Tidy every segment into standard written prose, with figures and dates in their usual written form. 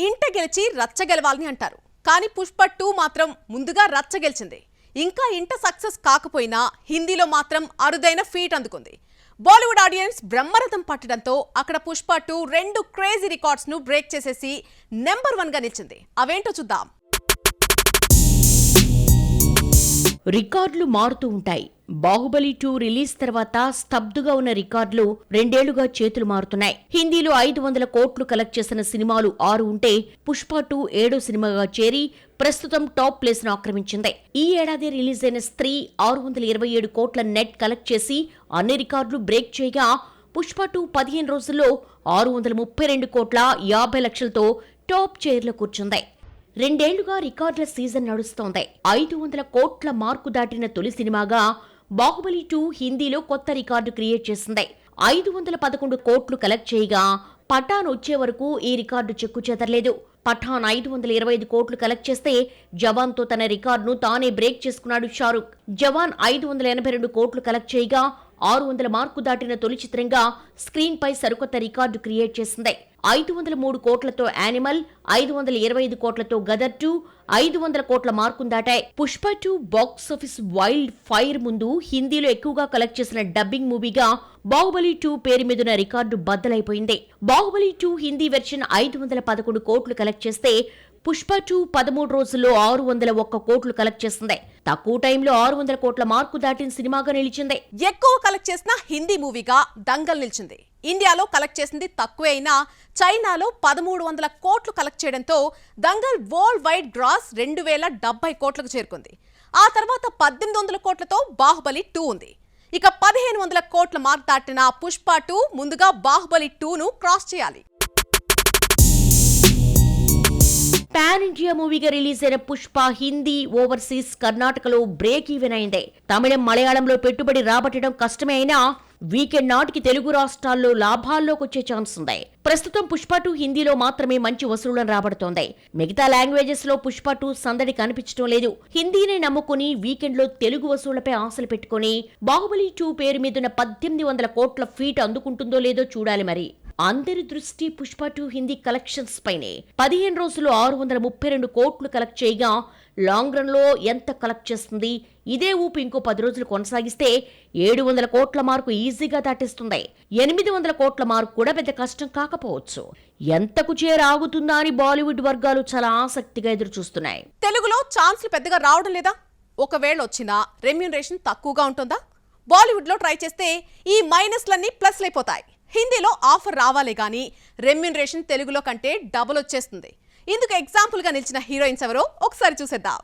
ఇంట గెలిచి రచ్చ గెలవాలని అంటారు. కానీ పుష్ప 2 మాత్రం ముందుగా రచ్చ గెలిచింది. ఇంకా ఇంట సక్సెస్ కాకపోయినా హిందీలో మాత్రం అరుదైన ఫీట్ అందుకుంది. బాలీవుడ్ ఆడియన్స్ బ్రహ్మరథం పట్టడంతో అక్కడ పుష్ప 2 రెండు క్రేజీ రికార్డ్స్ ను బ్రేక్ చేసేసి నెంబర్ 1 గా నిలిచింది. అవేంటో చూద్దాం. రికార్డులు మారుతూ ఉంటాయి. బాహుబలి 2 రిలీజ్ తర్వాత స్తబ్దుగా ఉన్న రికార్డులు 2 ఏళ్లుగా చేతులు మారుతున్నాయి. హిందీలో 500 కోట్లు కలెక్ట్ చేసిన సినిమాలు 6 ఉంటే పుష్ప 2 7వ సినిమాగా చేరి ప్రస్తుతం టాప్ ప్లేస్ ను ఆక్రమించింది. ఈ ఏడాది రిలీజ్ అయిన స్త్రీ 627 కోట్ల నెట్ కలెక్ట్ చేసి అన్ని రికార్డులు బ్రేక్ చేయగా పుష్ప 2 15 రోజుల్లో 632 కోట్ల 50 లక్షలతో టాప్ చైర్లో కూర్చుంది. 2 ఏళ్లుగా రికార్డుల సీజన్ నడుస్తోంది. 500 కోట్ల మార్కు దాటిన తొలి సినిమాగా బాహుబలి 2 హిందీలో కొత్త రికార్డు క్రియేట్ చేసింది. 511 కోట్లు కలెక్ట్ చేయగా పఠాన్ వచ్చే వరకు ఈ రికార్డు చెక్కు చెదరలేదు. పఠాన్ 525 కోట్లు కలెక్ట్ చేస్తే జవాన్ తో తన రికార్డును తానే బ్రేక్ చేసుకున్నాడు షారుఖ్. జవాన్ 582 కోట్లు కలెక్ట్ చేయగా 600 మార్కు దాటిన తొలి చిత్రంగా స్క్రీన్ పై సరికొత్త రికార్డు క్రియేట్ చేసింది. 503 కోట్లతో యానిమల్, 525 కోట్లతో గదర్ 2 500 కోట్ల మార్కును దాటాయి. పుష్ప 2 బాక్సాఫీస్ వైల్డ్ ఫైర్ ముందు హిందీలో ఎక్కువగా కలెక్ట్ చేసిన డబ్బింగ్ మూవీగా బాహుబలి 2 పేరు మీదున్న రికార్డు బద్దలైపోయింది. బాహుబలి 2 హిందీ వెర్షన్ 511 కోట్లు కలెక్ట్ చేస్తే పుష్ప 2 13 రోజుల్లో 601 కోట్లు కలెక్ట్ చేసింది. తక్కువ టైంలో 600 కోట్ల మార్కు దాటిన సినిమాగా నిలిచింది. ఎక్కువ కలెక్ట్ చేసిన హిందీ మూవీగా దంగల్ నిలిచింది. ఇండియాలో కలెక్ట్ చేసింది తక్కువే అయినా చైనాలో 1300 కోట్లు కలెక్ట్ చేయడంతో దంగల్ వరల్డ్ వైడ్ గ్రాస్ 2070 కోట్లకు చేరుకుంది. ఆ తర్వాత 1800 కోట్లతో బాహుబలి 2 ఉంది. ఇక 1500 కోట్ల మార్క్ దాటిన పుష్ప 2 ముందుగా బాహుబలి 2ను క్రాస్ చేయాలి. పాన్ ఇండియా మూవీగా రిలీజ్ అయిన పుష్ప హిందీ, ఓవర్సీస్, కర్ణాటకలో బ్రేక్ ఈవెన్ అయింది. తమిళం, మలయాళంలో పెట్టుబడి రాబట్టడం కష్టమే అయినా వీకెండ్ నాటికి తెలుగు రాష్ట్రాల్లో లాభాల్లోకి వచ్చే ఛాన్స్ ఉంది. ప్రస్తుతం పుష్ప 2 హిందీలో మాత్రమే మంచి వసూళ్లను రాబడుతోంది. మిగతా లాంగ్వేజెస్ లో పుష్ప 2 సందడి కనిపించడం లేదు. హిందీని నమ్ముకుని వీకెండ్ లో తెలుగు వసూళ్లపై ఆశలు పెట్టుకుని బాహుబలి 2 పేరు మీదున్న 1800 కోట్ల ఫీట్ అందుకుంటుందో లేదో చూడాలి. మరి అందరి దృష్టి పుష్ప 2 హిందీ కలెక్షన్స్ పైనే. 15 రోజుల్లో 632 కోట్లు కలెక్ట్ చేయగా లాంగ్ రన్ లో ఎంత కలెక్ట్ చేస్తుంది? ఇదే ఊపు ఇంకో 10 రోజులు కొనసాగిస్తే 700 కోట్ల మార్కు ఈజీగా దాటిస్తుంది. 800 కోట్ల మార్కు కూడా పెద్ద కష్టం కాకపోవచ్చు. ఎంతకు చేరాగుతుందా అని బాలీవుడ్ వర్గాలు చాలా ఆసక్తిగా ఎదురు చూస్తున్నాయి. తెలుగులో ఛాన్స్లు పెద్దగా రావడం లేదా? ఒకవేళ వచ్చినా రెమ్యూనరేషన్ తక్కువగా ఉంటుందా? బాలీవుడ్ లో ట్రై చేస్తే ఈ మైనస్లన్నీ ప్లస్లైపోతాయి. హిందీలో ఆఫర్ రావాలే గానీ రెమ్యూనరేషన్ తెలుగులో కంటే డబుల్ వచ్చేస్తుంది. ఇందుకు ఎగ్జాంపుల్ గా నిలిచిన హీరోయిన్స్ ఎవరో ఒకసారి చూసేద్దాం.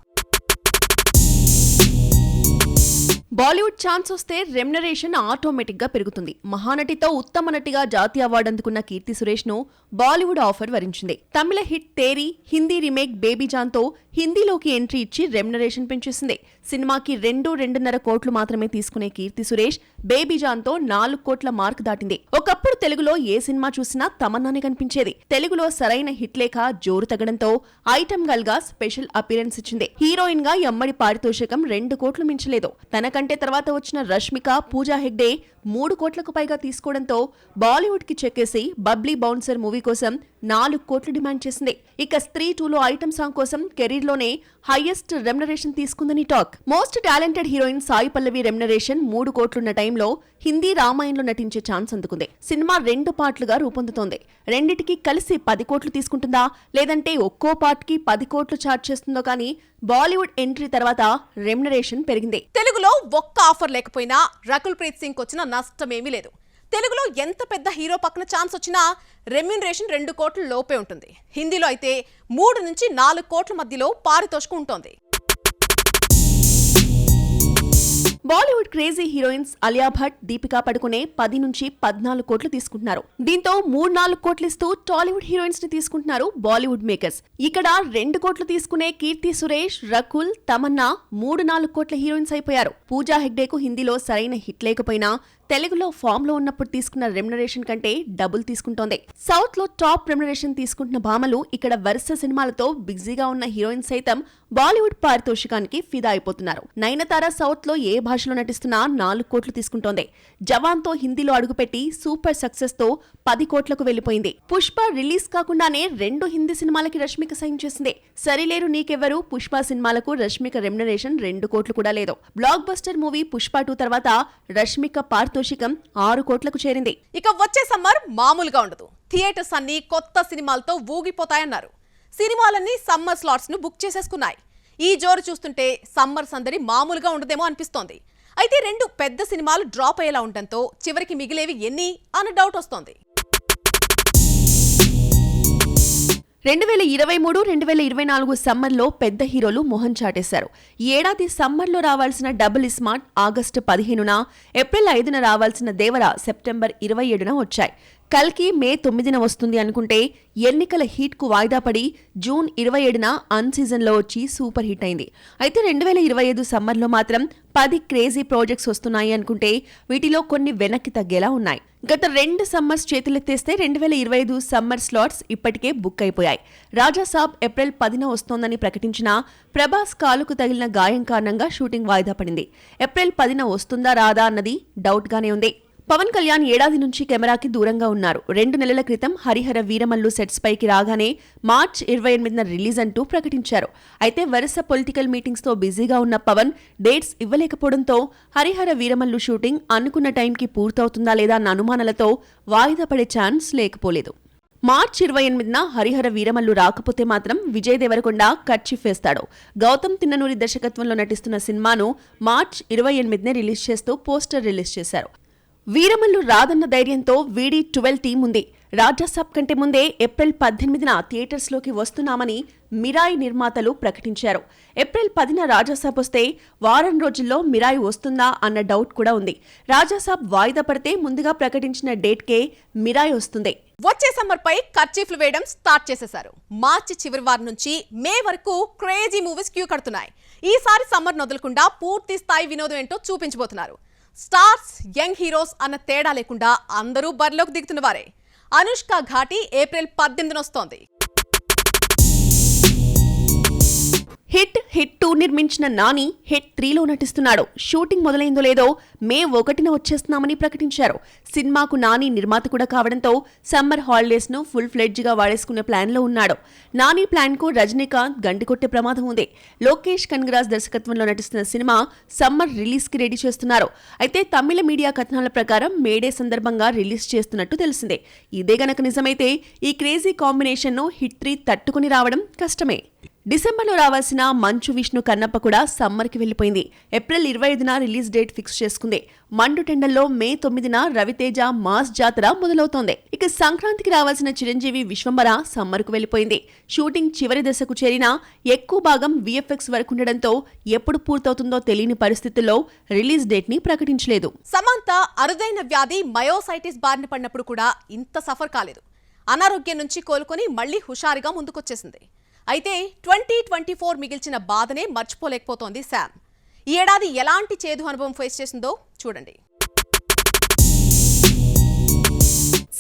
బాలీవుడ్ ఛాన్స్ వస్తే రెమ్యునరేషన్ ఆటోమేటిక్ గా పెరుగుతుంది. మహానటితో ఉత్తమ నటిగా జాతీయ అవార్డు అందుకున్న కీర్తి సురేష్ ను బాలీవుడ్ ఆఫర్ వరించింది. తమిళ హిట్ తేరీ, హిందీ రీమేక్ బేబీ జాన్ తో హిందీలోకి ఎంట్రీ ఇచ్చి రెమ్యునరేషన్ పెంచేసింది. సినిమాకి 2-2.5 కోట్లు మాత్రమే తీసుకునే కీర్తి సురేష్ బేబీ జాన్ తో 4 కోట్ల మార్క్ దాటింది. ఒకప్పుడు తెలుగులో ఏ సినిమా చూసినా తమన్నానే కనిపించేది. తెలుగులో సరైన హిట్ లేక జోరు తగ్గడంతో ఐటమ్ గర్ల్ గా స్పెషల్ అపిరెన్స్ ఇచ్చింది. హీరోయిన్ గా ఎమ్మడి పారితోషికం 2 కోట్లు మించలేదు. తనకంటే తర్వాత వచ్చిన రష్మిక, పూజా హెగ్డే 3 కోట్లకు పైగా తీసుకోవడంతో బాలీవుడ్ కి చెక్కేసి బబ్లీ బౌన్సర్ మూవీ కోసం 4 కోట్లు డిమాండ్ చేసింది. ఇక స్త్రీ 2లో ఐటమ్ సాంగ్ కోసం కెరీర్ లోనే హైయెస్ట్ రెమ్యునరేషన్ తీసుకుందని talk. Most talented heroine Sai Pallavi remuneration 3 కోట్లున్న టైంలో హిందీ రామాయణంలో నటించే ఛాన్స్ అందుకుంది. సినిమా 2 పార్ట్లుగా రూపొందుతోంది. రెండిటికి కలిసి 10 కోట్లు తీసుకుంటుందా లేదంటే ఒక్కో పార్ట్ కి 10 కోట్లు చార్జ్ చేస్తుందో కానీ బాలీవుడ్ ఎంట్రీ తర్వాత రెమ్యునరేషన్ పెరిగింది. తెలుగులో ఒక్క ఆఫర్ లేకపోయినా రకుల్ ప్రీత్ సింగ్ వచ్చిన నష్టమేమీ లేదు. తెలుగులో ఎంత పెద్ద హీరో పక్కన ఛాన్స్ వచ్చినా రెమ్యునరేషన్ 2 కోట్ల లోపే ఉంటుంది. హిందీలో అయితే 3 నుంచి 4 కోట్ల మధ్యలో పారితోషికం ఉంటుంది. బాలీవుడ్ క్రేజీ హీరోయిన్స్ అలియా భట్, దీపికా పడుకునే 10 నుంచి 14 కోట్లు తీసుకుంటున్నారు. దీంతో 3-4 కోట్లు ఇస్తూ టాలీవుడ్ హీరోయిన్స్ ని తీసుకుంటున్నారు బాలీవుడ్ మేకర్స్. ఇక్కడ 2 కోట్లు తీసుకునే కీర్తి సురేష్, రకుల్, తమన్నా 3-4 కోట్ల హీరోయిన్స్ అయిపోయారు. పూజా హెగ్డేకు హిందీలో సరైన హిట్ లేకపోయినా తెలుగులో ఫామ్ లో ఉన్నప్పుడు తీసుకున్న రెమ్యునరేషన్ కంటే డబుల్ తీసుకుంటోంది. సౌత్ లో టాప్ రెమ్యునరేషన్ తీసుకుంటున్న భామలు ఇక్కడ వరుస సినిమాలతో బిజీగా ఉన్న హీరోయిన్ సైతం బాలీవుడ్ పారితోషికానికి ఫిదా అయిపోతున్నారు. నయనతార సౌత్ లో ఏ భాషలో నటిస్తున్నా 4 కోట్లు తీసుకుంటోంది. జవాన్ తో హిందీలో అడుగుపెట్టి సూపర్ సక్సెస్ తో 10 కోట్లకు వెళ్లిపోయింది. పుష్ప రిలీజ్ కాకుండానే 2 హిందీ సినిమాలకి రష్మిక సైన్ చేసింది. సరిలేరు నీకెవ్వరు పుష్ప సినిమాలకు రష్మిక రెమ్యునరేషన్ 2 కోట్లు కూడా లేదు. బ్లాక్ బస్టర్ మూవీ పుష్ప 2 తర్వాత రష్మిక పారితోషికం 6 కోట్లకు చేరింది. ఇక వచ్చే సమ్మర్ మామూలుగా ఉండదు. థియేటర్స్ అన్ని కొత్త సినిమాలతో ఊగిపోతాయన్నారు. సినిమాలన్నీ సమ్మర్ స్లాట్స్ ను బుక్ చేసేసుకున్నాయి. ఈ జోరు చూస్తుంటే సమ్మర్ సందడి మామూలుగా ఉండదేమో అనిపిస్తోంది. అయితే 2 పెద్ద సినిమాలు డ్రాప్ అయ్యేలా ఉండటంతో చివరికి మిగిలేవి ఎన్ని అన్న డౌట్ వస్తోంది. 2023-2024 సమ్మర్లో పెద్ద హీరోలు మొహం చాటేశారు. ఈ ఏడాది సమ్మర్లో రావాల్సిన డబుల్ స్మార్ట్ ఆగస్టు 15న, ఏప్రిల్ 5న రావాల్సిన దేవర సెప్టెంబర్ 27న వచ్చాయి. కల్కి మే 9న వస్తుంది అనుకుంటే ఎన్నికల హీట్ కు వాయిదా పడి జూన్ 27న అన్ సీజన్లో వచ్చి సూపర్ హిట్ అయింది. అయితే 2025 సమ్మర్లో మాత్రం 10 క్రేజీ ప్రాజెక్ట్స్ వస్తున్నాయి అనుకుంటే వీటిలో కొన్ని వెనక్కి తగ్గేలా ఉన్నాయి. గత 2 సమ్మర్స్ చేతులెత్తేస్తే 2025 సమ్మర్ స్లాట్స్ ఇప్పటికే బుక్ అయిపోయాయి. రాజాసాబ్ ఏప్రిల్ 10న వస్తోందని ప్రకటించినా ప్రభాస్ కాలుకు తగిలిన గాయం కారణంగా షూటింగ్ వాయిదా పడింది. ఏప్రిల్ 10న వస్తుందా రాదా అన్నది డౌట్ గానే ఉంది. పవన్ కళ్యాణ్ ఏడాది నుంచి కెమెరాకి దూరంగా ఉన్నారు. 2 నెలల క్రితం హరిహర వీరమల్లు సెట్స్ పైకి రాగానే మార్చ్ 28న రిలీజ్ అంటూ ప్రకటించారు. అయితే వరుస పొలిటికల్ మీటింగ్స్ తో బిజీగా ఉన్న పవన్ డేట్స్ ఇవ్వలేకపోవడంతో హరిహర వీరమల్లు షూటింగ్ అనుకున్న టైంకి పూర్తవుతుందా లేదా అన్న అనుమానాలతో వాయిదా పడే ఛాన్స్ లేకపోలేదు. మార్చ్ 28న హరిహర వీరమల్లు రాకపోతే మాత్రం విజయ్ దేవరకొండ కర్చీఫ్ వేస్తాడు. గౌతమ్ తిన్ననూరి దర్శకత్వంలో నటిస్తున్న సినిమాను మార్చ్ 28నే రిలీజ్ చేస్తూ పోస్టర్ రిలీజ్ చేశారు. వీరమల్లు రాదన్న ధైర్యంతో వీడి 12 టీం ఉంది. రాజాసాబ్ కంటే ముందే ఏప్రిల్ 18న థియేటర్స్లోకి వస్తున్నామని మిరాయి నిర్మాతలు ప్రకటించారు. ఏప్రిల్ 10న రాజాసాబ్ వస్తే వారం రోజుల్లో మిరాయి వస్తుందా అన్న డౌట్ కూడా ఉంది. రాజాసాబ్ వాయిదా పడితే ముందుగా ప్రకటించిన డేట్కే మిరాయి వస్తుంది. వచ్చే సమ్మర్ పై కర్చీఫ్లు వేయడం స్టార్ట్ చేసేశారు. మార్చి చివరి వారం నుంచి మే వరకు క్రేజీ మూవీస్ క్యూ కడుతున్నాయి. ఈసారి సమ్మర్ నొదలకుండా పూర్తి స్థాయి వినోదం ఏంటో చూపించబోతున్నారు. స్టార్స్, యంగ్ హీరోస్ అన్న తేడా లేకుండా అందరూ బరిలోకి దిగుతున్న వారే. అనుష్క ఘాటి ఏప్రిల్ 18న వస్తోంది. హిట్ 2 నిర్మించిన నాని హిట్ 3లో నటిస్తున్నాడు. షూటింగ్ మొదలైందో లేదో మే 1న వచ్చేస్తున్నామని ప్రకటించారు. సినిమాకు నాని నిర్మాత కూడా కావడంతో సమ్మర్ హాలిడేస్ ను ఫుల్ ఫ్లెడ్జ్ గా వాడేసుకునే ప్లాన్ లో ఉన్నాడు. నాని ప్లాన్ కు రజనీకాంత్ గండి కొట్టే ప్రమాదం ఉంది. లోకేష్ కనగరాజ్ దర్శకత్వంలో నటిస్తున్న సినిమా సమ్మర్ రిలీజ్ కి రెడీ చేస్తున్నారు. అయితే తమిళ మీడియా కథనాల ప్రకారం మేడే సందర్భంగా రిలీజ్ చేస్తున్నట్టు తెలిసిందే. ఇదే గనక నిజమైతే ఈ క్రేజీ కాంబినేషన్ ను హిట్ 3 తట్టుకుని రావడం కష్టమే. డిసెంబర్లో రావాల్సిన మంచు విష్ణు కన్నప్ప కూడా సమ్మర్కి వెళ్లిపోయింది. ఏప్రిల్ 25న రిలీజ్ డేట్ ఫిక్స్ చేసుకుంది. మండు టెండల్లో మే 9న రవితేజ మాస్ జాతర మొదలవుతోంది. ఇక సంక్రాంతికి రావాల్సిన చిరంజీవి విశ్వంబర సమ్మర్కు వెళ్లిపోయింది. షూటింగ్ చివరి దశకు చేరినా ఎక్కువ భాగం VFX వరకు ఉండడంతో ఎప్పుడు పూర్తవుతుందో తెలియని పరిస్థితుల్లో రిలీజ్ డేట్ ని ప్రకటించలేదు. సమంత అరుదైన వ్యాధి మయోసైటిస్ బారిన పడినప్పుడు కూడా ఇంత సఫర్ కాలేదు. అనారోగ్యం నుంచి కోలుకొని మళ్లీ హుషారుగా ముందుకొచ్చేసింది. అయితే 2024 మిగిల్చిన బాధనే మర్చిపోలేకపోతోంది శామ్. ఈ ఏడాది ఎలాంటి చేదు అనుభవం ఫేస్ చేసిందో చూడండి.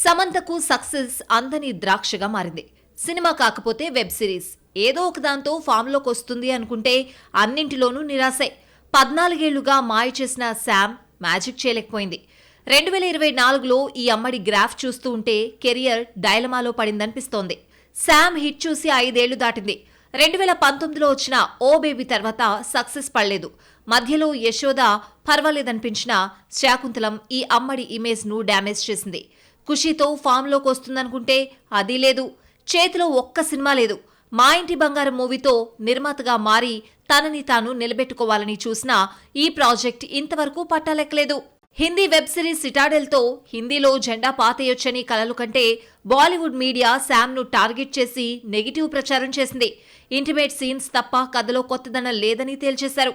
సమంతకు సక్సెస్ అందని ద్రాక్షగా మారింది. సినిమా కాకపోతే వెబ్ సిరీస్ ఏదో ఒకదాంతో ఫామ్లోకి వస్తుంది అనుకుంటే అన్నింటిలోనూ నిరాశే. 14 ఏళ్లుగా మాయ చేసిన శామ్ మ్యాజిక్ చేయలేకపోయింది. 2024లో ఈ అమ్మడి గ్రాఫ్ చూస్తూ ఉంటే కెరియర్ డైలమాలో పడిందనిపిస్తోంది. శామ్ హిట్ చూసి 5 ఏళ్లు దాటింది. 2019లో వచ్చిన ఓ బేబీ తర్వాత సక్సెస్ పడలేదు. మధ్యలో యశోద పర్వాలేదనిపించిన శాకుంతలం ఈ అమ్మడి ఇమేజ్ ను డ్యామేజ్ చేసింది. ఖుషీతో ఫామ్లోకి వస్తుందనుకుంటే అది లేదు. చేతిలో ఒక్క సినిమా లేదు. మా ఇంటి బంగారం మూవీతో నిర్మాతగా మారి తనని తాను నిలబెట్టుకోవాలని చూసినా ఈ ప్రాజెక్ట్ ఇంతవరకు పట్టాలెక్కలేదు. హిందీ వెబ్ సిరీస్ సిటాడెల్తో హిందీలో జెండా పాతేయొచ్చని కలలు కంటే బాలీవుడ్ మీడియా శామ్ను టార్గెట్ చేసి నెగిటివ్ ప్రచారం చేసింది. ఇంటిమేట్ సీన్స్ తప్ప కథలో కొత్తదనం లేదని తేల్చేశారు.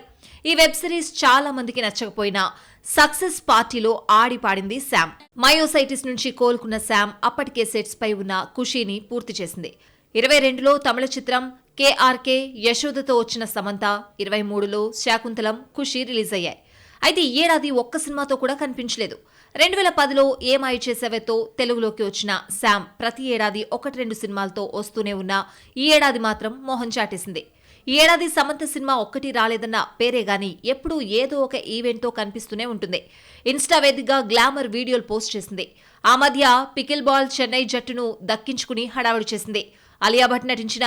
ఈ వెబ్ సిరీస్ చాలా మందికి నచ్చకపోయినా సక్సెస్ పార్టీలో ఆడిపాడింది శామ్. మయోసైటిస్ నుంచి కోలుకున్న శామ్ అప్పటికే సెట్స్ పై ఉన్న ఖుషీని పూర్తి చేసింది. 22లో తమిళ చిత్రం KRK యశోదతో వచ్చిన సమంత, 23లో శాకుంతలం, ఖుషీ రిలీజ్ అయ్యాయి. అయితే ఈ ఏడాది ఒక్క సినిమాతో కూడా కనిపించలేదు. 2010లో ఏమాయి చేసేవేతో తెలుగులోకి వచ్చిన శామ్ ప్రతి ఏడాది 1-2 సినిమాలతో వస్తూనే ఉన్నా ఈ ఏడాది మాత్రం మోహం చాటేసింది. ఈ ఏడాది సమంత సినిమా ఒక్కటి రాలేదన్న పేరే గాని ఎప్పుడూ ఏదో ఒక ఈవెంట్తో కనిపిస్తూనే ఉంటుంది. ఇన్స్టా వేదికగా గ్లామర్ వీడియోలు పోస్ట్ చేసింది. ఆ మధ్య పికిల్ బాల్ చెన్నై జట్టును దక్కించుకుని హడావుడి చేసింది. అలియా భట్ నటించిన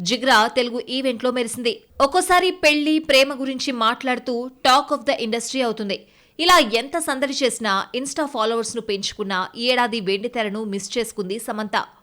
జిగ్రా తెలుగు ఈవెంట్లో మెరిసింది. ఒక్కోసారి పెళ్లి ప్రేమ గురించి మాట్లాడుతూ టాక్ ఆఫ్ ద ఇండస్ట్రీ అవుతుంది. ఇలా ఎంత సందడి చేసినా ఇన్స్టా ఫాలోవర్స్ ను పెంచుకున్నా ఈ ఏడాది వెండితెరను మిస్ చేసుకుంది సమంత.